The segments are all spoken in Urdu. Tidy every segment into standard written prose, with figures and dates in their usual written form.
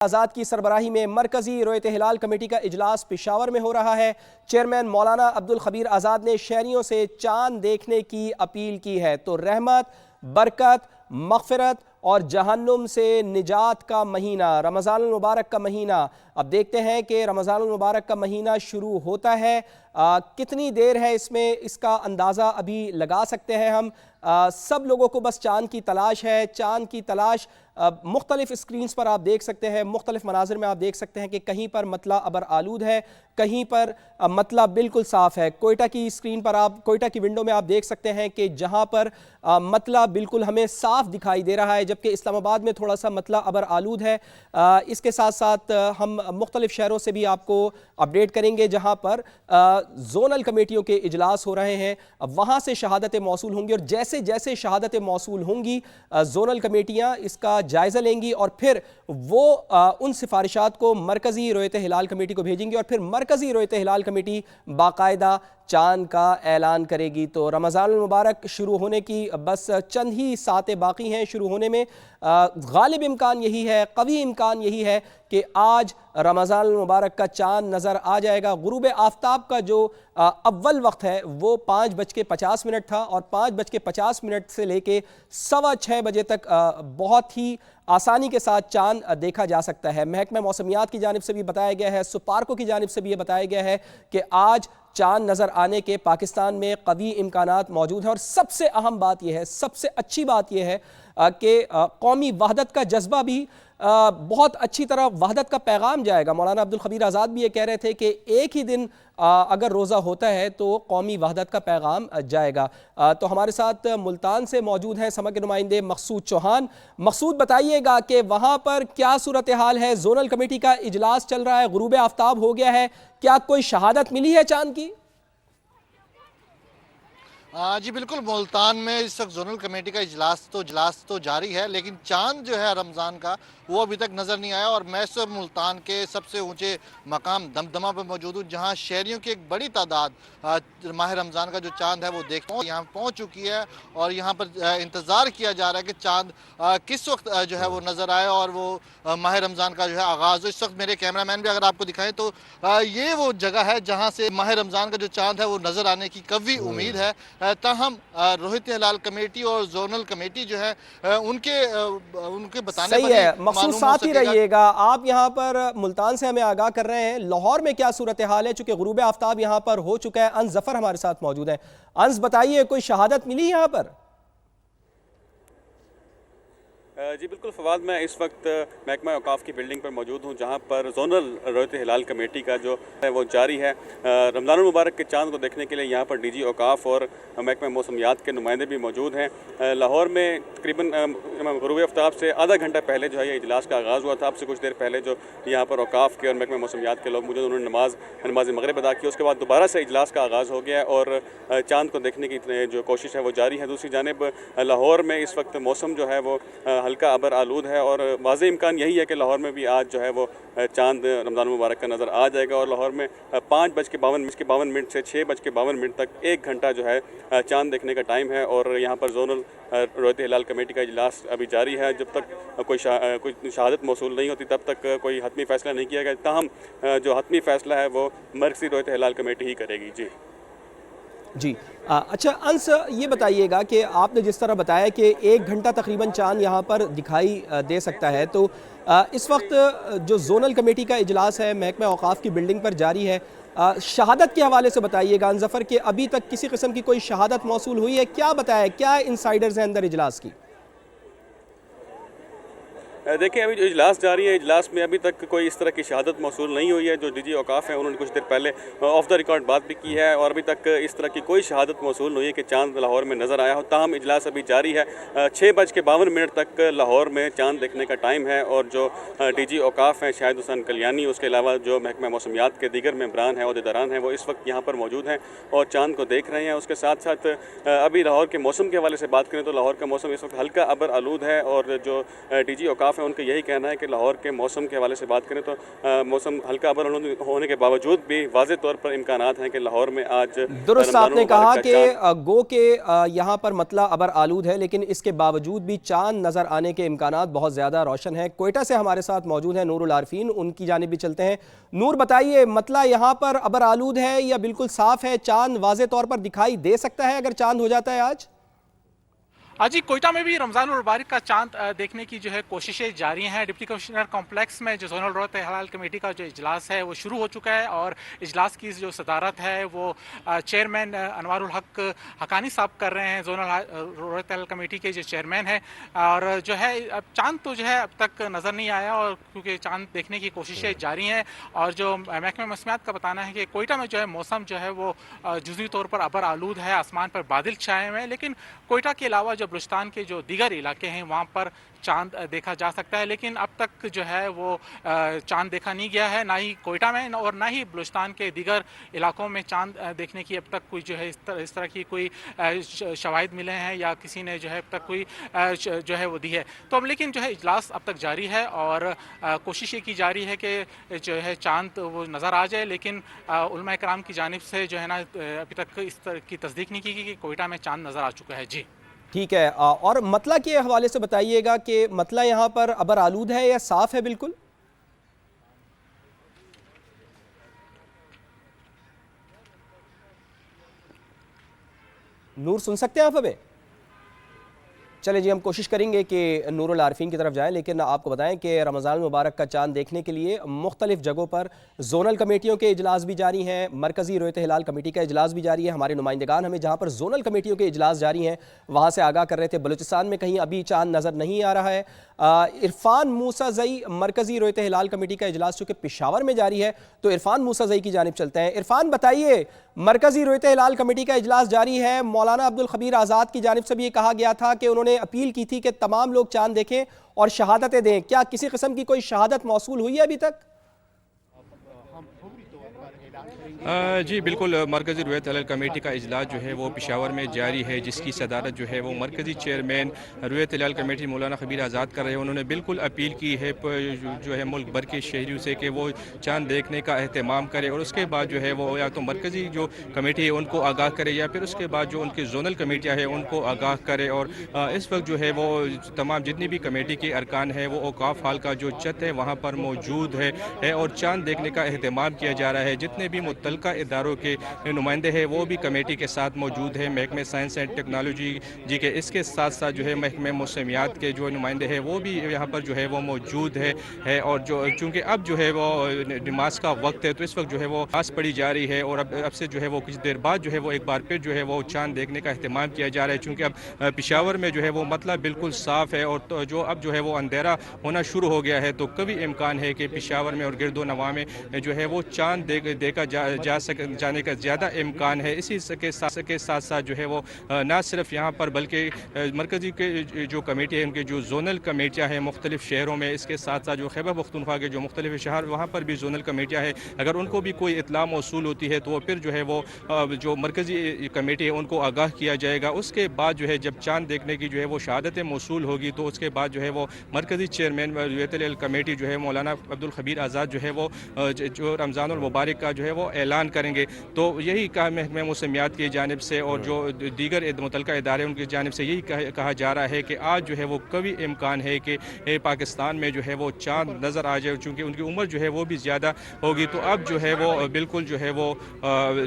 آزاد کی سربراہی میں مرکزی رویت ہلال کمیٹی کا اجلاس پشاور میں ہو رہا ہے۔ چیئرمین مولانا عبدالخبیر آزاد نے شہریوں سے چاند دیکھنے کی اپیل کی ہے تو رحمت، برکت، مغفرت اور جہنم سے نجات کا مہینہ رمضان المبارک کا مہینہ، اب دیکھتے ہیں کہ رمضان المبارک کا مہینہ شروع ہوتا ہے، کتنی دیر ہے اس کا اندازہ ابھی لگا سکتے ہیں ہم۔ سب لوگوں کو بس چاند کی تلاش ہے، چاند کی تلاش مختلف اسکرینز پر آپ دیکھ سکتے ہیں، مختلف مناظر میں آپ دیکھ سکتے ہیں کہ کہیں پر مطلع ابر آلود ہے، کہیں پر مطلع بالکل صاف ہے۔ کوئٹہ کی اسکرین پر کوئٹہ کی ونڈو میں آپ دیکھ سکتے ہیں کہ جہاں پر مطلع بالکل ہمیں صاف دکھائی دے رہا ہے، جبکہ اسلام آباد میں تھوڑا سا مطلع ابر آلود ہے۔ اس کے ساتھ ساتھ ہم مختلف شہروں سے بھی آپ کو اپڈیٹ کریں گے جہاں پر زونل کمیٹیوں کے اجلاس ہو رہے ہیں، وہاں سے شہادتیں موصول ہوں گی، اور جیسے جیسے شہادتیں موصول ہوں گی زونل کمیٹیاں اس کا جائزہ لیں گی اور پھر وہ ان سفارشات کو مرکزی رویت ہلال کمیٹی کو بھیجیں گی، اور پھر مرکزی رویت ہلال کمیٹی باقاعدہ چاند کا اعلان کرے گی۔ تو رمضان المبارک شروع ہونے کی بس چند ہی ساعتیں باقی ہیں شروع ہونے میں۔ غالب امکان یہی ہے، قوی امکان یہی ہے کہ آج رمضان المبارک کا چاند نظر آ جائے گا۔ غروب آفتاب کا جو اول وقت ہے وہ 5:50 تھا، اور 5:50 سے لے کے 6:15 بجے تک بہت ہی آسانی کے ساتھ چاند دیکھا جا سکتا ہے۔ محکمہ موسمیات کی جانب سے بھی بتایا گیا ہے، سپارکو کی جانب سے بھی یہ بتایا گیا ہے کہ آج چاند نظر آنے کے پاکستان میں قوی امکانات موجود ہیں، اور سب سے اہم بات یہ ہے، سب سے اچھی بات یہ ہے کہ قومی وحدت کا جذبہ بھی بہت اچھی طرح وحدت کا پیغام جائے گا۔ مولانا عبدالخبیر آزاد بھی یہ کہہ رہے تھے کہ ایک ہی دن اگر روزہ ہوتا ہے تو قومی وحدت کا پیغام جائے گا۔ تو ہمارے ساتھ ملتان سے موجود ہیں سمع کے نمائندے مقصود چوہان۔ مقصود بتائیے گا کہ وہاں پر کیا صورتحال ہے؟ زونل کمیٹی کا اجلاس چل رہا ہے، غروب آفتاب ہو گیا ہے، کیا کوئی شہادت ملی ہے چاند کی؟ جی بالکل، ملتان میں اس وقت زونل کمیٹی کا اجلاس تو جاری ہے، لیکن چاند جو ہے رمضان کا وہ ابھی تک نظر نہیں آیا۔ اور میں اس وقت ملتان کے سب سے اونچے مقام دمدمہ پر موجود ہوں، جہاں شہریوں کی ایک بڑی تعداد ماہ رمضان کا جو چاند ہے وہ یہاں پہنچ چکی ہے، اور یہاں پر انتظار کیا جا رہا ہے کہ چاند کس وقت جو ہے وہ نظر آئے اور وہ ماہ رمضان کا جو ہے آغاز ہو۔ اس وقت میرے کیمرہ مین بھی اگر آپ کو دکھائیں تو یہ وہ جگہ ہے جہاں سے ماہ رمضان کا جو چاند ہے وہ نظر آنے کی قوی امید ہے۔ تاہم رویت ہلال کمیٹی اور زونل کمیٹی جو ہے ان کے بتانے پر صحیح ہے، مقصود ساتھ ہی رہیے گا۔ آپ یہاں پر ملتان سے ہمیں آگاہ کر رہے ہیں، لاہور میں کیا صورتحال ہے؟ چونکہ غروب آفتاب یہاں پر ہو چکا ہے۔ انس ظفر ہمارے ساتھ موجود ہیں۔ انس بتائیے، کوئی شہادت ملی یہاں پر؟ جی بالکل فواد، میں اس وقت محکمہ اوقاف کی بلڈنگ پر موجود ہوں، جہاں پر زونل رویت ہلال کمیٹی کا جو ہے وہ جاری ہے۔ رمضان المبارک کے چاند کو دیکھنے کے لیے یہاں پر ڈی جی اوقاف اور محکمہ موسمیات کے نمائندے بھی موجود ہیں۔ لاہور میں تقریباً غروب آفتاب سے آدھا گھنٹہ پہلے جو ہے یہ اجلاس کا آغاز ہوا تھا۔ اب سے کچھ دیر پہلے جو یہاں پر اوقاف کے اور محکمہ موسمیات کے لوگ موجود، انہوں نے نماز مغرب ادا کی۔ اس کے بعد دوبارہ سے اجلاس کا آغاز ہو گیا اور چاند کو دیکھنے کی جو کوشش ہے وہ جاری ہے۔ دوسری جانب لاہور میں اس وقت موسم جو ہے وہ ہلکا ابر آلود ہے، اور واضح امکان یہی ہے کہ لاہور میں بھی آج جو ہے وہ چاند رمضان المبارک کا نظر آ جائے گا، اور لاہور میں 5:52 سے 6:52 تک 1 گھنٹہ جو ہے چاند دیکھنے کا ٹائم ہے۔ اور یہاں پر زونل رویت ہلال کمیٹی کا اجلاس ابھی جاری ہے۔ جب تک کوئی شہادت موصول نہیں ہوتی تب تک کوئی حتمی فیصلہ نہیں کیا گیا، تاہم جو حتمی فیصلہ ہے وہ مرکزی رویت ہلال کمیٹی ہی کرے گی۔ جی اچھا انس، یہ بتائیے گا کہ آپ نے جس طرح بتایا کہ 1 گھنٹہ تقریباً چاند یہاں پر دکھائی دے سکتا ہے، تو اس وقت جو زونل کمیٹی کا اجلاس ہے محکمہ اوقاف کی بلڈنگ پر جاری ہے، شہادت کے حوالے سے بتائیے گا انس ظفر کہ ابھی تک کسی قسم کی کوئی شہادت موصول ہوئی ہے؟ کیا بتایا، کیا انسائیڈرز ہیں اندر اجلاس کی؟ دیکھیں، ابھی جو اجلاس جاری ہے، اجلاس میں ابھی تک کوئی اس طرح کی شہادت موصول نہیں ہوئی ہے۔ جو ڈی جی اوقاف ہیں انہوں نے کچھ دیر پہلے آف دا ریکارڈ بات بھی کی ہے، اور ابھی تک اس طرح کی کوئی شہادت موصول نہیں ہوئی ہے کہ چاند لاہور میں نظر آیا ہو۔ تاہم اجلاس ابھی جاری ہے، 6:52 تک لاہور میں چاند دیکھنے کا ٹائم ہے، اور جو ڈی جی اوقاف ہیں شاہد حسین کلیانی، اس کے علاوہ جو محکمہ موسمیات کے دیگر ممبران ہیں، عہدیداران ہیں، وہ اس وقت یہاں پر موجود ہیں اور چاند کو دیکھ رہے ہیں۔ اس کے ساتھ ساتھ ابھی لاہور کے موسم کے حوالے سے بات کریں تو لاہور کا موسم اس وقت ہلکا ابر آلود ہے، اور جو ڈی جی اوقاف اوقاف ہیں ان کا یہی کہنا ہے کہ لاہور کے موسم کے حوالے سے بات کریں تو موسم ہلکا ابر ہونے کے باوجود بھی واضح طور پر امکانات ہیں کہ لاہور میں آج درست آپ نے کہا کہ گو کہ یہاں پر مطلع ابر آلود ہے، لیکن اس کے باوجود بھی چاند نظر آنے کے امکانات بہت زیادہ روشن ہیں۔ کوئٹہ سے ہمارے ساتھ موجود ہیں نور العارفین، ان کی جانب بھی چلتے ہیں۔ نور بتائیے، مطلع یہاں پر ابر آلود ہے یا بالکل صاف ہے؟ چاند واضح طور پر دکھائی دے سکتا ہے اگر چاند ہو جاتا ہے آج؟ جی، کوئٹہ میں بھی رمضان المبارک کا چاند دیکھنے کی جو ہے کوششیں جاری ہیں۔ ڈپٹی کمشنر کمپلیکس میں جو زونل رویت ہلال کمیٹی کا جو اجلاس ہے وہ شروع ہو چکا ہے، اور اجلاس کی جو صدارت ہے وہ چیئرمین انوار الحق حقانی صاحب کر رہے ہیں، زونل رویت ہلال کمیٹی کے جو چیئرمین ہیں۔ اور جو ہے چاند تو جو ہے اب تک نظر نہیں آیا، اور کیونکہ چاند دیکھنے کی کوششیں جاری ہیں، اور جو محکمہ موسمیات کا بتانا ہے کہ کوئٹہ میں جو ہے موسم جو ہے وہ جزوی طور پر ابر آلود ہے، آسمان پر بادل چھائے ہوئے ہیں، لیکن کوئٹہ کے علاوہ جو بلوچستان کے جو دیگر علاقے ہیں وہاں پر چاند دیکھا جا سکتا ہے، لیکن اب تک جو ہے وہ چاند دیکھا نہیں گیا ہے، نہ ہی کوئٹہ میں اور نہ ہی بلوچستان کے دیگر علاقوں میں چاند دیکھنے کی اب تک کوئی جو ہے اس طرح کی کوئی شواہد ملے ہیں یا کسی نے جو ہے اب تک کوئی جو ہے وہ دی ہے۔ تو اب لیکن جو ہے اجلاس اب تک جاری ہے، اور کوشش یہ کی جاری ہے کہ جو ہے چاند وہ نظر آ جائے، لیکن علماء کرام کی جانب سے جو ہے نا ابھی تک اس طرح کی تصدیق نہیں کی گئی کہ کوئٹہ میں چاند نظر آ چکا ہے۔ جی ٹھیک ہے، اور مطلع کے حوالے سے بتائیے گا کہ مطلع یہاں پر ابر آلود ہے یا صاف ہے بالکل؟ نور سن سکتے ہیں آپ ہمیں؟ چلیں جی، ہم کوشش کریں گے کہ نور العارفین کی طرف جائیں، لیکن آپ کو بتائیں کہ رمضان المبارک کا چاند دیکھنے کے لیے مختلف جگہوں پر زونل کمیٹیوں کے اجلاس بھی جاری ہیں، مرکزی رویت ہلال کمیٹی کا اجلاس بھی جاری ہے۔ ہمارے نمائندگان ہمیں جہاں پر زونل کمیٹیوں کے اجلاس جاری ہیں وہاں سے آگاہ کر رہے تھے بلوچستان میں کہیں ابھی چاند نظر نہیں آ رہا ہے۔ عرفان موسیٰ زئی، مرکزی رویت ہلال کمیٹی کا اجلاس چونکہ پشاور میں جاری ہے تو عرفان موسیٰ زئی کی جانب چلتے ہیں۔ عرفان بتائیے، مرکزی رویت ہلال کمیٹی کا اجلاس جاری ہے، مولانا عبدالخبیر آزاد کی جانب سے بھی یہ کہا گیا تھا کہ انہوں نے اپیل کی تھی کہ تمام لوگ چاند دیکھیں اور شہادتیں دیں، کیا کسی قسم کی کوئی شہادت موصول ہوئی ہے ابھی تک؟ جی بالکل، مرکزی رویت ہلال کمیٹی کا اجلاس جو ہے وہ پشاور میں جاری ہے، جس کی صدارت جو ہے وہ مرکزی چیئرمین رویت ہلال کمیٹی مولانا خبیر آزاد کر رہے ہیں۔ انہوں نے بالکل اپیل کی ہے جو ہے ملک بھر کے شہریوں سے کہ وہ چاند دیکھنے کا اہتمام کرے، اور اس کے بعد جو ہے وہ یا تو مرکزی جو کمیٹی ہے ان کو آگاہ کرے، یا پھر اس کے بعد جو ان کی زونل کمیٹیاں ہیں ان کو آگاہ کرے۔ اور اس وقت جو ہے وہ تمام جتنی بھی کمیٹی کے ارکان ہیں وہ اوقاف ہال کا جو چھت ہے وہاں پر موجود ہے اور چاند دیکھنے کا اہتمام کیا جا رہا ہے۔ جتنے بھی متعلقہ اداروں کے نمائندے ہیں وہ بھی کمیٹی کے ساتھ موجود ہیں، محکمہ سائنس اینڈ ٹیکنالوجی جی کے، اس کے ساتھ ساتھ جو ہے محکمہ موسمیات کے جو نمائندے ہیں وہ بھی یہاں پر جو ہے وہ موجود ہے۔ اور جو چونکہ اب جو ہے وہ نماز کا وقت ہے تو اس وقت جو ہے وہ نماز پڑھی جا رہی ہے، اور اب سے جو ہے وہ کچھ دیر بعد جو ہے وہ ایک بار پھر جو ہے وہ چاند دیکھنے کا اہتمام کیا جا رہا ہے، چونکہ اب پشاور میں جو ہے وہ مطلع بالکل صاف ہے، اور جو اب جو ہے وہ اندھیرا ہونا شروع ہو گیا ہے، تو کبھی امکان ہے کہ پشاور میں اور گرد و نواح میں جو ہے وہ چاند دیکھا جانے کا زیادہ امکان ہے۔ اسی کے ساتھ ساتھ جو ہے وہ نہ صرف یہاں پر بلکہ مرکزی کے جو کمیٹی ہے ان کے جو زونل کمیٹیاں ہیں مختلف شہروں میں، اس کے ساتھ ساتھ جو خیبر پختونخوا کے جو مختلف شہر وہاں پر بھی زونل کمیٹیاں ہیں، اگر ان کو بھی کوئی اطلاع موصول ہوتی ہے تو وہ پھر جو ہے وہ جو مرکزی کمیٹی ہے ان کو آگاہ کیا جائے گا۔ اس کے بعد جو ہے جب چاند دیکھنے کی جو ہے وہ شہادتیں موصول ہوگی تو اس کے بعد جو ہے وہ مرکزی چیئرمین رویت ہلال کمیٹی جو ہے مولانا عبدالخبیر آزاد جو ہے وہ جو رمضان المبارک کا جو ہے وہ اعلان کریں گے۔ تو یہی کہا محکمہ موسمیات کی جانب سے اور جو دیگر متعلقہ ادارے ان کی جانب سے یہی کہا جا رہا ہے کہ آج جو ہے وہ کبھی امکان ہے کہ پاکستان میں جو ہے وہ چاند نظر آ جائے، چونکہ ان کی عمر جو ہے وہ بھی زیادہ ہوگی۔ تو اب جو ہے وہ بالکل جو ہے وہ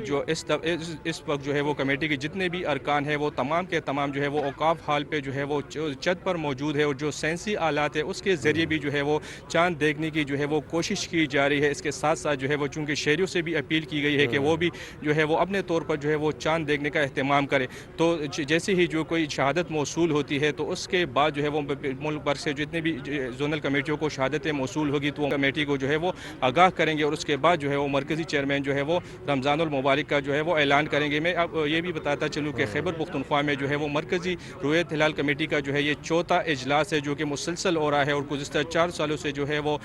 جو اس وقت جو ہے وہ کمیٹی کے جتنے بھی ارکان ہیں وہ تمام کے تمام جو ہے وہ اوقاف ہال پہ جو ہے وہ چھت پر موجود ہے، اور جو سائنسی آلات ہے اس کے ذریعے بھی جو ہے وہ چاند دیکھنے کی جو ہے وہ کوشش کی جا رہی ہے۔ اس کے ساتھ ساتھ جو ہے وہ چونکہ شہریوں سے بھی اپیل کی گئی ہے کہ وہ بھی جو ہے وہ اپنے طور پر جو ہے وہ چاند دیکھنے کا اہتمام کرے، تو جیسے ہی جو کوئی شہادت موصول ہوتی ہے تو اس کے بعد جو ہے وہ ملک بھر سے جتنے بھی زونل کمیٹیوں کو شہادتیں موصول ہوگی تو وہ کمیٹی کو جو ہے وہ آگاہ کریں گے، اور اس کے بعد جو ہے وہ مرکزی چیئرمین جو ہے وہ رمضان المبارک کا جو ہے وہ اعلان کریں گے۔ میں اب یہ بھی بتاتا چلوں کہ خیبر پختونخوا میں جو ہے وہ مرکزی رویت ہلال کمیٹی کا جو ہے یہ چوتھا اجلاس ہے جو کہ مسلسل ہو رہا ہے، اور گزشتہ 4 سالوں سے جو ہے وہ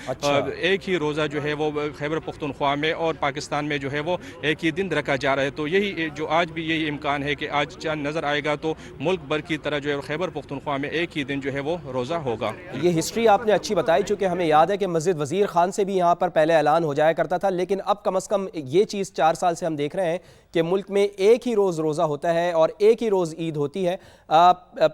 ایک ہی روزہ جو ہے وہ خیبر پختونخوا میں اور پاکستان پاکستان میں جو ہے وہ ایک ہی دن رکھا جا رہا ہے. تو یہی جو آج بھی یہی امکان ہے کہ آج چاند نظر آئے گا تو ملک بھر کی طرح جو ہے خیبر پختونخوا میں ایک ہی دن جو ہے وہ روزہ ہوگا. یہ ہسٹری آپ نے اچھی بتائی، چونکہ ہمیں یاد ہے کہ مسجد وزیر خان سے بھی یہاں پر پہلے اعلان ہو جایا کرتا تھا، لیکن اب کم از کم یہ چیز 4 سال سے ہم دیکھ رہے ہیں کہ ملک میں ایک ہی روز روزہ ہوتا ہے اور ایک ہی روز عید ہوتی ہے.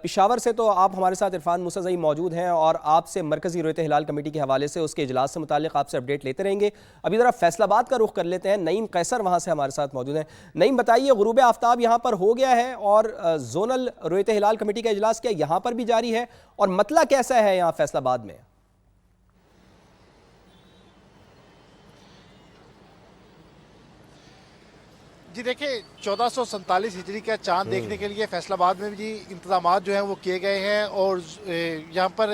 پشاور سے تو آپ ہمارے ساتھ عرفان موسیٰ موجود ہیں اور آپ سے مرکزی رؤیت ہلال کمیٹی کے حوالے سے اس کے اجلاس سے متعلق آپ سے اپڈیٹ لیتے رہیں گے. ابھی ذرا فیصل آباد کا رخ کر لیتے ہیں. نعیم قیصر وہاں سے ہمارے ساتھ موجود ہیں. نعیم بتائیے، غروب آفتاب یہاں پر ہو گیا ہے اور زونل رؤیت ہلال کمیٹی کا اجلاس کیا یہاں پر بھی جاری ہے، اور مسئلہ کیسا ہے یہاں فیصل آباد میں؟ جی دیکھیں، 1447 ہجری کا چاند دیکھنے کے لیے فیصل آباد میں بھی انتظامات جو ہیں وہ کیے گئے ہیں، اور یہاں پر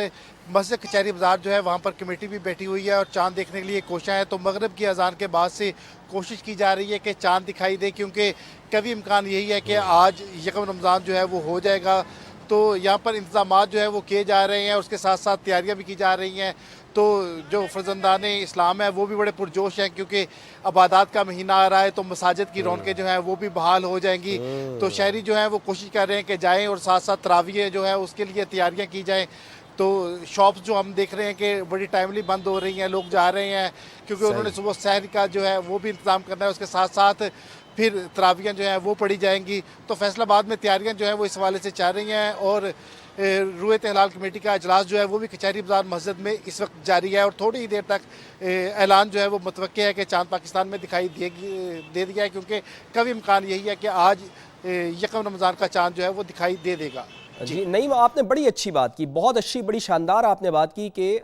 مسجد کچہری بازار جو ہے وہاں پر کمیٹی بھی بیٹھی ہوئی ہے اور چاند دیکھنے کے لیے کوشاں ہیں. تو مغرب کی اذان کے بعد سے کوشش کی جا رہی ہے کہ چاند دکھائی دے، کیونکہ کبھی امکان یہی ہے کہ آج یکم رمضان جو ہے وہ ہو جائے گا. تو یہاں پر انتظامات جو ہے وہ کیے جا رہے ہیں، اور اس کے ساتھ ساتھ تیاریاں بھی کی جا رہی ہیں. تو جو فرزندان اسلام ہے وہ بھی بڑے پرجوش ہیں، کیونکہ عبادات کا مہینہ آ رہا ہے تو مساجد کی رونقیں جو ہیں وہ بھی بحال ہو جائیں گی. تو شہری جو ہیں وہ کوشش کر رہے ہیں کہ جائیں، اور ساتھ ساتھ تراویح جو ہے اس کے لیے تیاریاں کی جائیں. تو شاپس جو ہم دیکھ رہے ہیں کہ بڑی ٹائملی بند ہو رہی ہیں، لوگ جا رہے ہیں کیونکہ انہوں نے صبح سحر کا جو ہے وہ بھی انتظام کرنا ہے. اس کے ساتھ ساتھ پھر تراویحیں جو ہیں وہ پڑھی جائیں گی. تو فیصل آباد میں تیاریاں جو ہیں وہ اس حوالے سے چل رہی ہیں، اور رؤیت ہلال کمیٹی کا اجلاس جو ہے وہ بھی کچہری بازار مسجد میں اس وقت جاری ہے، اور تھوڑی ہی دیر تک اعلان جو ہے وہ متوقع ہے کہ چاند پاکستان میں دکھائی دے دیا ہے، کیونکہ کبھی امکان یہی ہے کہ آج یکم رمضان کا چاند جو ہے وہ دکھائی دے گا. جی نعیم، آپ نے بڑی اچھی بات کی، بہت اچھی، بڑی شاندار آپ نے بات کی کہ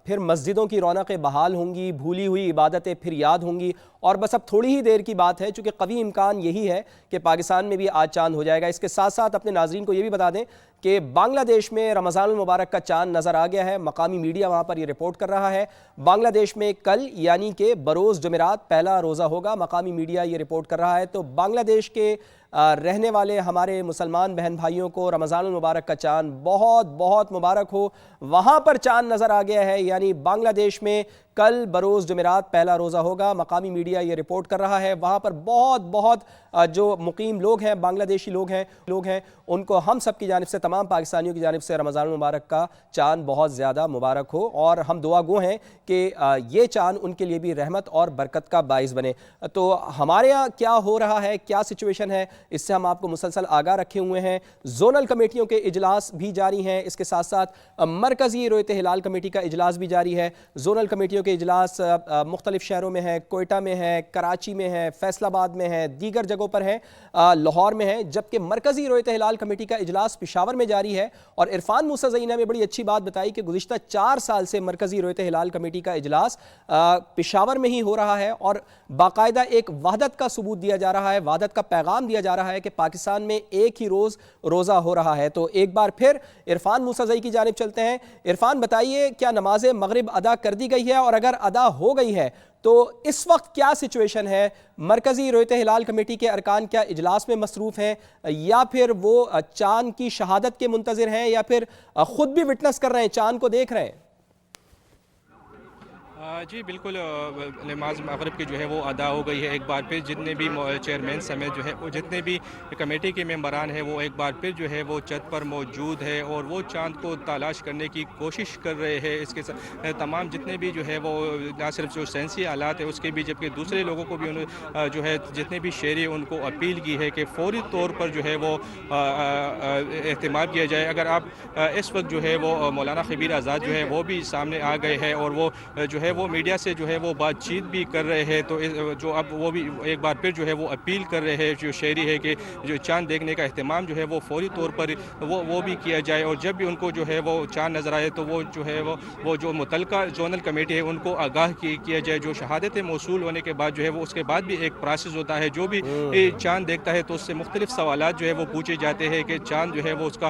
پھر مسجدوں کی رونقیں بحال ہوں گی، بھولی ہوئی عبادتیں پھر یاد ہوں گی، اور بس اب تھوڑی ہی دیر کی بات ہے، چونکہ قوی امکان یہی ہے کہ پاکستان میں بھی آج چاند ہو جائے گا. اس کے ساتھ ساتھ اپنے ناظرین کو یہ بھی بتا دیں کہ بنگلہ دیش میں رمضان المبارک کا چاند نظر آ گیا ہے. مقامی میڈیا وہاں پر یہ رپورٹ کر رہا ہے. بنگلہ دیش میں کل یعنی کہ بروز جمعرات پہلا روزہ ہوگا، مقامی میڈیا یہ رپورٹ کر رہا ہے. تو بنگلہ دیش کے رہنے والے ہمارے مسلمان بہن بھائیوں کو رمضان المبارک کا چاند بہت بہت مبارک ہو. وہاں پر چاند نظر آ گیا ہے، یعنی بنگلہ دیش میں کل بروز جمعرات پہلا روزہ ہوگا. مقامی میڈیا یہ رپورٹ کر رہا ہے. وہاں پر بہت جو مقیم لوگ ہیں، بنگلہ دیشی لوگ ہیں ان کو ہم سب کی جانب سے، تمام پاکستانیوں کی جانب سے رمضان المبارک کا چاند بہت زیادہ مبارک ہو، اور ہم دعا گو ہیں کہ یہ چاند ان کے لیے بھی رحمت اور برکت کا باعث بنے. تو ہمارے ہاں کیا ہو رہا ہے، کیا سچویشن ہے، اس سے ہم آپ کو مسلسل آگاہ رکھے ہوئے ہیں. زونل کمیٹیوں کے اجلاس بھی جاری ہیں، اس کے ساتھ ساتھ مرکزی رؤیت ہلال کمیٹی کا اجلاس بھی جاری ہے. زونل کمیٹیوں کے اجلاس مختلف شہروں میں ہیں، کوئٹہ میں ہے، کراچی میں ہے، فیصل آباد میں ہے، دیگر جگہوں پر ہے، لاہور میں ہے. جبکہ مرکزی رؤیت ہلال کمیٹی کا اجلاس پشاور میں جاری ہے. اور عرفان موسیٰ نے ہمیں بڑی اچھی بات بتائی کہ گزشتہ 4 سال سے مرکزی رؤیت ہلال کمیٹی کا اجلاس پشاور میں ہی ہو رہا ہے، اور باقاعدہ ایک وحدت کا ثبوت دیا جا رہا ہے، وحدت کا پیغام دیا جا رہا ہے کہ پاکستان میں ایک ہی روز روزہ ہو رہا ہے. تو ایک بار پھر عرفان موسیٰ کی جانب چلتے ہیں. عرفان بتائیے، کیا نماز مغرب ادا کر دی گئی ہے، اور اگر ادا ہو گئی ہے تو اس وقت کیا سچویشن ہے؟ مرکزی رؤیت ہلال کمیٹی کے ارکان کیا اجلاس میں مصروف ہیں، یا پھر وہ چاند کی شہادت کے منتظر ہیں، یا پھر خود بھی وٹنس کر رہے ہیں، چاند کو دیکھ رہے ہیں؟ جی بالکل، نماز مغرب کی جو ہے وہ ادا ہو گئی ہے. ایک بار پھر جتنے بھی چیئرمین سمیت جو ہے وہ جتنے بھی کمیٹی کے ممبران ہیں وہ ایک بار پھر جو ہے وہ چھت پر موجود ہے اور وہ چاند کو تلاش کرنے کی کوشش کر رہے ہیں. اس کے تمام جتنے بھی جو ہے وہ نہ صرف جو سائنسی آلات ہے اس کے بھی، جبکہ دوسرے لوگوں کو بھی جو ہے جتنے بھی شہری ان کو اپیل کی ہے کہ فوری طور پر جو ہے وہ اہتمام کیا جائے. اگر آپ اس وقت جو ہے وہ مولانا خبیر آزاد جو ہے وہ بھی سامنے آ گئے ہیں اور وہ جو ہے وہ میڈیا سے جو ہے وہ بات چیت بھی کر رہے ہیں. تو جو اب وہ بھی ایک بار پھر جو ہے وہ اپیل کر رہے ہیں جو شہری ہے کہ جو چاند دیکھنے کا اہتمام جو ہے وہ فوری طور پر وہ بھی کیا جائے، اور جب بھی ان کو جو ہے وہ چاند نظر آئے تو وہ جو ہے وہ جو متعلقہ زونل کمیٹی ہے ان کو آگاہ کیا جائے. جو شہادتیں موصول ہونے کے بعد جو ہے وہ اس کے بعد بھی ایک پروسیس ہوتا ہے. جو بھی چاند دیکھتا ہے تو اس سے مختلف سوالات جو ہے وہ پوچھے جاتے ہیں کہ چاند جو ہے وہ اس کا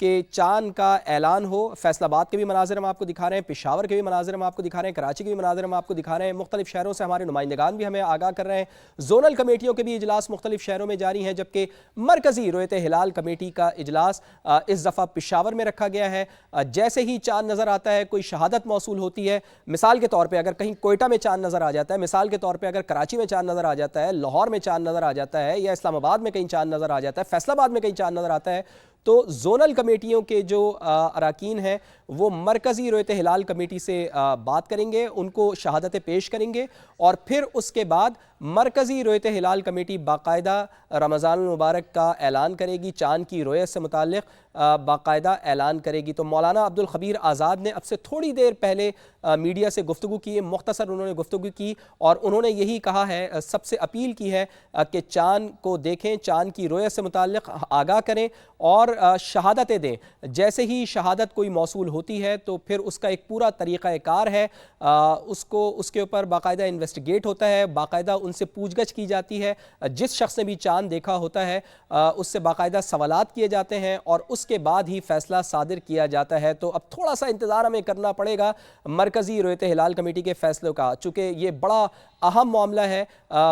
کہ چاند کا اعلان ہو. فیصل آباد کے بھی مناظر ہم آپ کو دکھا رہے ہیں, پشاور کے بھی مناظر ہم آپ کو دکھا رہے ہیں, کراچی کے بھی مناظر ہم آپ کو دکھا رہے ہیں. مختلف شہروں سے ہمارے نمائندگان بھی ہمیں آگاہ کر رہے ہیں. زونل کمیٹیوں کے بھی اجلاس مختلف شہروں میں جاری ہیں, جبکہ مرکزی رؤیت ہلال کمیٹی کا اجلاس اس دفعہ پشاور میں رکھا گیا ہے. جیسے ہی چاند نظر آتا ہے, کوئی شہادت موصول ہوتی ہے, مثال کے طور پہ اگر کہیں کوئٹہ میں چاند نظر آ جاتا ہے, مثال کے طور پہ اگر کراچی میں چاند نظر آ جاتا ہے, لاہور میں چاند نظر آ جاتا ہے, یا اسلام آباد میں کہیں چاند نظر آ جاتا ہے, فیصل آباد میں کہیں چاند نظر آتا ہے, تو زونل کمیٹیوں کے جو اراکین ہیں وہ مرکزی رؤیت ہلال کمیٹی سے بات کریں گے, ان کو شہادتیں پیش کریں گے, اور پھر اس کے بعد مرکزی رؤیت ہلال کمیٹی باقاعدہ رمضان المبارک کا اعلان کرے گی, چاند کی رؤیت سے متعلق باقاعدہ اعلان کرے گی. تو مولانا عبدالخبیر آزاد نے اب سے تھوڑی دیر پہلے میڈیا سے گفتگو کی, مختصر انہوں نے گفتگو کی, اور انہوں نے یہی کہا ہے, سب سے اپیل کی ہے کہ چاند کو دیکھیں, چاند کی رؤیت سے متعلق آگاہ کریں اور شہادتیں دیں. جیسے ہی شہادت کوئی موصول ہوتی ہے تو پھر اس کا ایک پورا طریقہ کار ہے, اس کے اوپر باقاعدہ انویسٹیگیٹ ہوتا ہے, باقاعدہ ان سے پوچھ گچھ کی جاتی ہے. جس شخص نے بھی چاند دیکھا ہوتا ہے اس سے باقاعدہ سوالات کیے جاتے ہیں, اور اس کے بعد ہی فیصلہ صادر کیا جاتا ہے. تو اب تھوڑا سا انتظار ہمیں کرنا پڑے گا مرکزی رؤیت ہلال کمیٹی کے فیصلوں کا, چونکہ یہ بڑا اہم معاملہ ہے,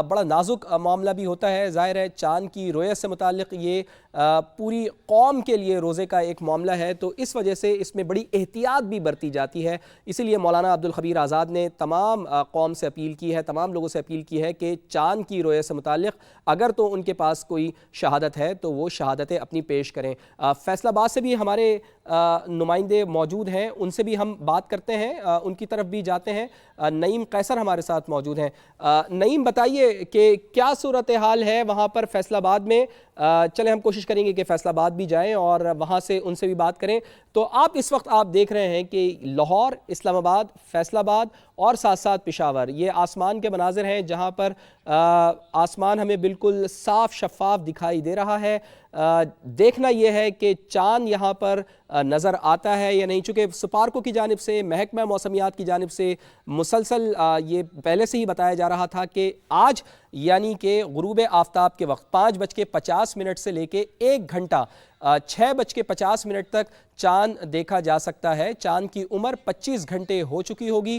بڑا نازک معاملہ بھی ہوتا ہے. ظاہر ہے چاند کی رؤیت سے متعلق یہ پوری قوم کے لیے روزے کا ایک معاملہ ہے, تو اس وجہ سے اس میں بڑی احتیاط بھی برتی جاتی ہے. اسی لیے مولانا عبدالخبیر آزاد نے تمام قوم سے اپیل کی ہے, تمام لوگوں سے اپیل کی ہے کہ چاند کی رؤیت سے متعلق اگر تو ان کے پاس کوئی شہادت ہے تو وہ شہادتیں اپنی پیش کریں. فیصل آباد سے بھی ہمارے نمائندے موجود ہیں, ان سے بھی ہم بات کرتے ہیں, ان کی طرف بھی جاتے ہیں. نعیم قیصر ہمارے ساتھ موجود ہیں. نعیم بتائیے کہ کیا صورتحال ہے وہاں پر فیصل آباد میں. چلیں ہم کوشش کریں گے کہ فیصل آباد بھی جائیں اور وہاں سے ان سے بھی بات کریں. تو اس وقت آپ دیکھ رہے ہیں کہ لاہور, اسلام آباد, فیصل آباد اور ساتھ ساتھ پشاور, یہ آسمان کے مناظر ہیں جہاں پر آسمان ہمیں بالکل صاف شفاف دکھائی دے رہا ہے. دیکھنا یہ ہے کہ چاند یہاں پر نظر آتا ہے یا نہیں, چونکہ سپارکو کی جانب سے, محکمہ موسمیات کی جانب سے مسلسل یہ پہلے سے ہی بتایا جا رہا تھا کہ آج یعنی کہ غروب آفتاب کے وقت 5:50 سے لے کے 1 گھنٹہ 6:50 تک چاند دیکھا جا سکتا ہے. چاند کی عمر 25 گھنٹے ہو چکی ہوگی,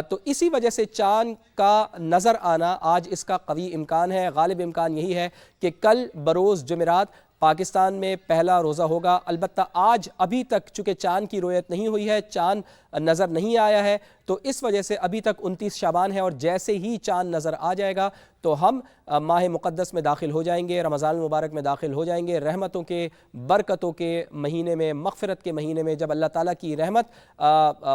تو اسی وجہ سے چاند کا نظر آنا آج اس کا قوی امکان ہے. غالب امکان یہی ہے کہ کل بروز جمعرات پاکستان میں پہلا روزہ ہوگا. البتہ آج ابھی تک چونکہ چاند کی رؤیت نہیں ہوئی ہے, چاند نظر نہیں آیا ہے, تو اس وجہ سے ابھی تک 29 شعبان ہے, اور جیسے ہی چاند نظر آ جائے گا تو ہم ماہ مقدس میں داخل ہو جائیں گے, رمضان المبارک میں داخل ہو جائیں گے, رحمتوں کے, برکتوں کے مہینے میں, مغفرت کے مہینے میں, جب اللہ تعالیٰ کی رحمت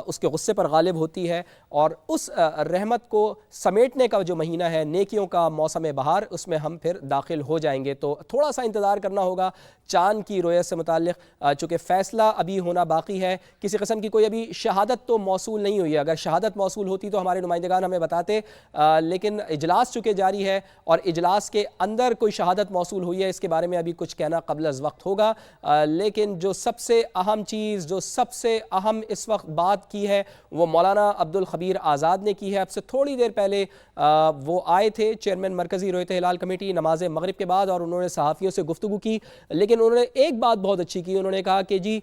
اس کے غصے پر غالب ہوتی ہے, اور اس رحمت کو سمیٹنے کا جو مہینہ ہے, نیکیوں کا موسم بہار, اس میں ہم پھر داخل ہو جائیں گے. تو تھوڑا سا انتظار کرنا ہوگا چاند کی رؤیت سے متعلق, چونکہ فیصلہ ابھی ہونا باقی ہے. کسی قسم کی کوئی ابھی شہادت تو موصول نہیں ہوئی ہے, اگر شہادت موصول ہوتی تو ہمارے نمائندگان ہمیں بتاتے, لیکن اجلاس چونکہ جاری ہے اور اجلاس کے اندر کوئی شہادت موصول ہوئی ہے, اس کے بارے میں ابھی کچھ کہنا قبل از وقت ہوگا. لیکن جو سب سے اہم چیز, جو سب سے اہم اس وقت بات کی ہے, وہ مولانا عبدالخبیر آزاد نے کی ہے. اب سے تھوڑی دیر پہلے وہ آئے تھے, چیئرمین مرکزی رؤیت ہلال کمیٹی, نماز مغرب کے بعد, اور انہوں نے صحافیوں سے گفتگو کی. لیکن انہوں نے ایک بات بہت اچھی کی, انہوں نے کہا کہ جی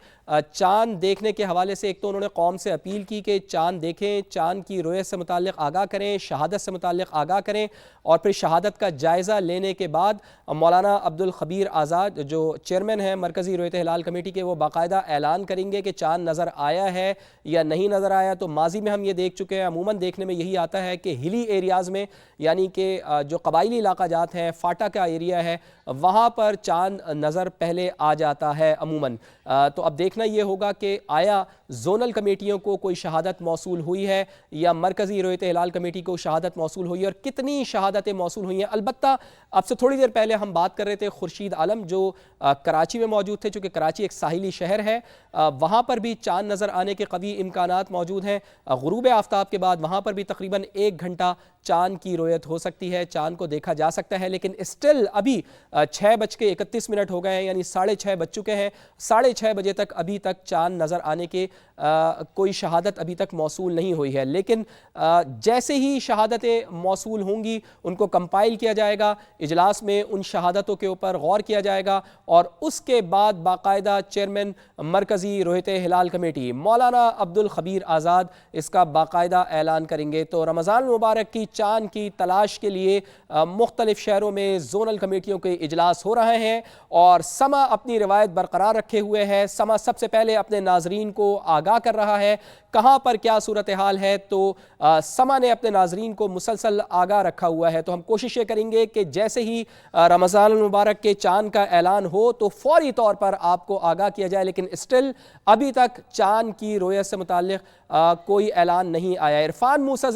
چاند دیکھنے کے حوالے سے ایک تو انہوں نے قوم سے اپیل کی کہ چاند دیکھیں, چاند کی رؤیت سے متعلق آگاہ کریں, شہادت سے متعلق آگاہ کریں, اور پھر شہادت کا جائزہ لینے کے بعد مولانا عبدالخبیر آزاد جو چیئرمین ہیں مرکزی رؤیت ہلال کمیٹی کے, وہ باقاعدہ اعلان کریں گے کہ چاند نظر آیا ہے یا نہیں نظر آیا. تو ماضی میں ہم یہ دیکھ چکے ہیں, عموماً دیکھنے میں یہی آتا ہے کہ ہلی ایریاز میں, یعنی کہ جو قبائلی علاقہ جات ہیں, فاٹا کا ایریا ہے, وہاں پر چاند نظر پہلے آ جاتا ہے عموماً. تو اب دیکھنا یہ ہوگا کہ آیا زونل کمیٹیوں کو کوئی شہادت موصول ہوئی ہے یا مرکزی رؤیت ہلال کمیٹی کو شہادت موصول ہوئی ہے, اور کتنی شہادتیں موصول ہوئی ہیں. البتہ اب سے تھوڑی دیر پہلے ہم بات کر رہے تھے خورشید عالم جو کراچی میں موجود تھے, چونکہ کراچی ایک ساحلی شہر ہے, وہاں پر بھی چاند نظر آنے کے قوی امکانات موجود ہیں. غروب آفتاب کے بعد وہاں پر بھی تقریباً 1 گھنٹہ چاند کی رؤیت ہو سکتی ہے, چاند کو دیکھا جا سکتا ہے. لیکن اسٹل ابھی 6:31 ہو گئے ہیں, یعنی 6:30 بج چکے ہیں. 6:30 بجے تک ابھی تک چاند نظر آنے کے کوئی شہادت ابھی تک موصول نہیں نہیں ہوئی ہے، لیکن جیسے ہی شہادتیں موصول ہوں گی ان کو کمپائل کیا جائے گا، اجلاس میں ان شہادتوں کے اوپر غور کیا جائے گا اور اس کے بعد باقاعدہ چیئرمین مرکزی رویت ہلال کمیٹی مولانا عبدالخبیر آزاد اس کا باقاعدہ اعلان کریں گے۔ تو رمضان المبارک کی چاند کی تلاش کے لیے مختلف شہروں میں زونل کمیٹیوں کے اجلاس ہو رہے ہیں اور سما اپنی روایت برقرار رکھے ہوئے ہے۔ سما سب سے پہلے اپنے ناظرین کو آگاہ کر رہا ہے کہاں پر کیا صورتحال ہے، تو سما نے اپنے ناظرین کو مسلسل آگاہ رکھا ہوا ہے۔ تو ہم کوشش یہ کریں گے کہ جیسے ہی رمضان المبارک کے چاند کا اعلان ہو تو فوری طور پر آپ کو آگاہ کیا جائے، لیکن اسٹل ابھی تک چاند کی رویت سے متعلق کوئی اعلان نہیں آیا۔ عرفان موسیٰ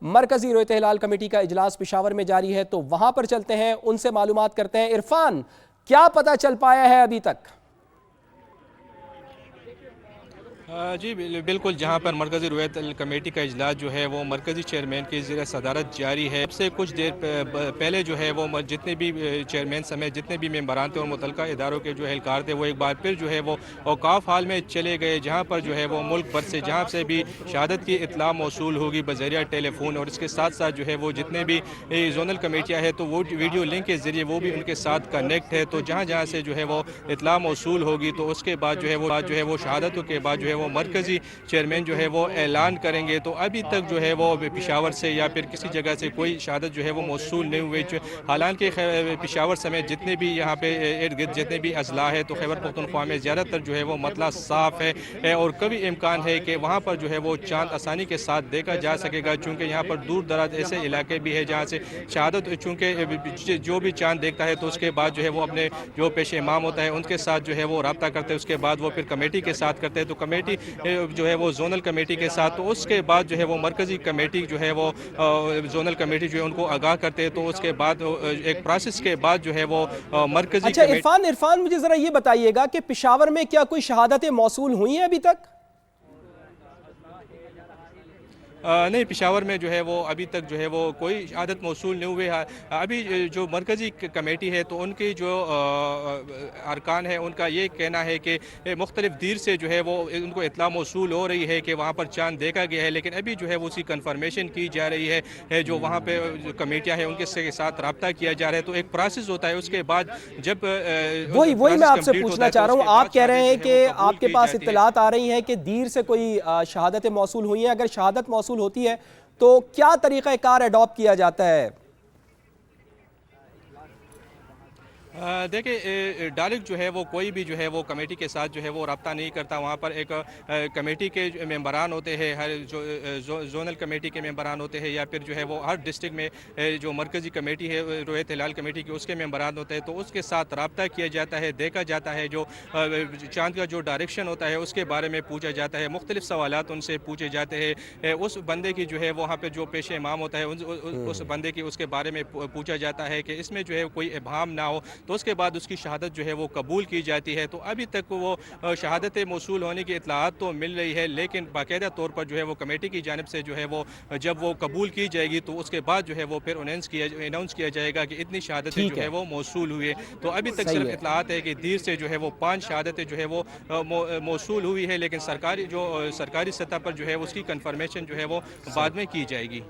مرکزی رویت ہلال کمیٹی کا اجلاس پشاور میں جاری ہے، تو وہاں پر چلتے ہیں، ان سے معلومات کرتے ہیں۔ عرفان، کیا پتہ چل پایا ہے ابھی تک؟ جی بالکل، جہاں پر مرکزی رویت کمیٹی کا اجلاس جو ہے وہ مرکزی چیئرمین کی زیر صدارت جاری ہے۔ اب سے کچھ دیر پہلے جو ہے وہ جتنے بھی چیئرمین سمیت جتنے بھی ممبران تھے اور متعلقہ اداروں کے جو اہلکار تھے وہ ایک بار پھر جو ہے وہ اوقاف ہال میں چلے گئے، جہاں پر جو ہے وہ ملک بھر سے جہاں سے بھی شہادت کی اطلاع موصول ہوگی بذریعہ ٹیلی فون، اور اس کے ساتھ ساتھ جو ہے وہ جتنے بھی زونل کمیٹیاں ہیں تو وہ ویڈیو لنک کے ذریعے وہ بھی ان کے ساتھ کنیکٹ ہے، تو جہاں جہاں سے جو ہے وہ اطلاع موصول ہوگی تو اس کے بعد جو ہے وہ شہادتوں کے بعد جو ہے وہ مرکزی چیئرمین جو ہے وہ اعلان کریں گے۔ تو ابھی تک جو ہے وہ پشاور سے یا پھر کسی جگہ سے کوئی شہادت جو ہے وہ موصول نہیں ہوئی، حالانکہ پشاور سمیت جتنے بھی یہاں پہ ارد گرد جتنے بھی اضلاع ہے تو خیبر پختونخوا میں زیادہ تر جو ہے وہ مسئلہ صاف ہے اور کبھی امکان ہے کہ وہاں پر جو ہے وہ چاند آسانی کے ساتھ دیکھا جا سکے گا، چونکہ یہاں پر دور دراز ایسے علاقے بھی ہیں جہاں سے شہادت چونکہ جو بھی چاند دیکھتا ہے تو اس کے بعد جو ہے وہ اپنے جو پیش امام ہوتا ہے ان کے ساتھ جو ہے وہ رابطہ کرتے ہیں، اس کے بعد وہ پھر کمیٹی کے ساتھ کرتے ہیں، تو کمیٹی جو ہے وہ زونل کمیٹی کے ساتھ، تو اس کے بعد جو ہے وہ مرکزی کمیٹی جو ہے وہ زونل کمیٹی جو ہے ان کو آگاہ کرتے ہیں، تو اس کے بعد ایک پروسیس کے بعد جو ہے وہ مرکزی اچھا عرفان مجھے ذرا یہ بتائیے گا کہ پشاور میں کیا کوئی شہادتیں موصول ہوئی ہیں ابھی تک؟ نہیں، پشاور میں جو ہے وہ ابھی تک جو ہے وہ کوئی شہادت موصول نہیں ہوئے ہے۔ ابھی جو مرکزی کمیٹی ہے تو ان کی جو ارکان ہے ان کا یہ کہنا ہے کہ مختلف دیر سے جو ہے وہ ان کو اطلاع موصول ہو رہی ہے کہ وہاں پر چاند دیکھا گیا ہے، لیکن ابھی جو ہے وہ اسی کنفرمیشن کی جا رہی ہے، جو وہاں پہ جو کمیٹیاں ہیں ان کے ساتھ رابطہ کیا جا رہا ہے، تو ایک پروسیس ہوتا ہے، اس کے بعد جب وہی میں آپ سے پوچھنا چاہ رہا ہوں، آپ کہہ رہے ہیں کہ آپ کے پاس اطلاعات آ رہی ہیں کہ دیر سے کوئی شہادتیں موصول ہوئی ہیں، اگر شہادت موصول ہوتی ہے تو کیا طریقہ کار اڈاپٹ کیا جاتا ہے؟ دیکھیں ڈائریکٹ جو ہے وہ کوئی بھی جو ہے وہ کمیٹی کے ساتھ جو ہے وہ رابطہ نہیں کرتا، وہاں پر ایک کمیٹی کے ممبران ہوتے ہیں، ہر جو زونل کمیٹی کے ممبران ہوتے ہیں یا پھر جو ہے وہ ہر ڈسٹرکٹ میں جو مرکزی کمیٹی ہے رویت ہلال کمیٹی کی اس کے ممبران ہوتے ہیں، تو اس کے ساتھ رابطہ کیا جاتا ہے، دیکھا جاتا ہے، جو چاند کا جو ڈائریکشن ہوتا ہے اس کے بارے میں پوچھا جاتا ہے، مختلف سوالات ان سے پوچھے جاتے ہیں، اس بندے کی جو ہے وہاں پہ جو پیش امام ہوتا ہے اس بندے کی اس کے بارے میں پوچھا جاتا ہے کہ اس میں جو ہے کوئی ابہام نہ ہو، تو اس کے بعد اس کی شہادت جو ہے وہ قبول کی جاتی ہے۔ تو ابھی تک وہ شہادتیں موصول ہونے کی اطلاعات تو مل رہی ہے، لیکن باقاعدہ طور پر جو ہے وہ کمیٹی کی جانب سے جو ہے وہ جب وہ قبول کی جائے گی تو اس کے بعد جو ہے وہ پھر اناؤنس کیا جائے گا کہ اتنی شہادتیں جو ہے وہ موصول ہوئی ہے۔ تو ابھی تک صرف اطلاعات ہے کہ دیر سے جو ہے وہ 5 شہادتیں جو ہے وہ موصول ہوئی ہے، لیکن سرکاری سطح پر جو ہے اس کی کنفرمیشن جو ہے وہ بعد میں کی جائے گی۔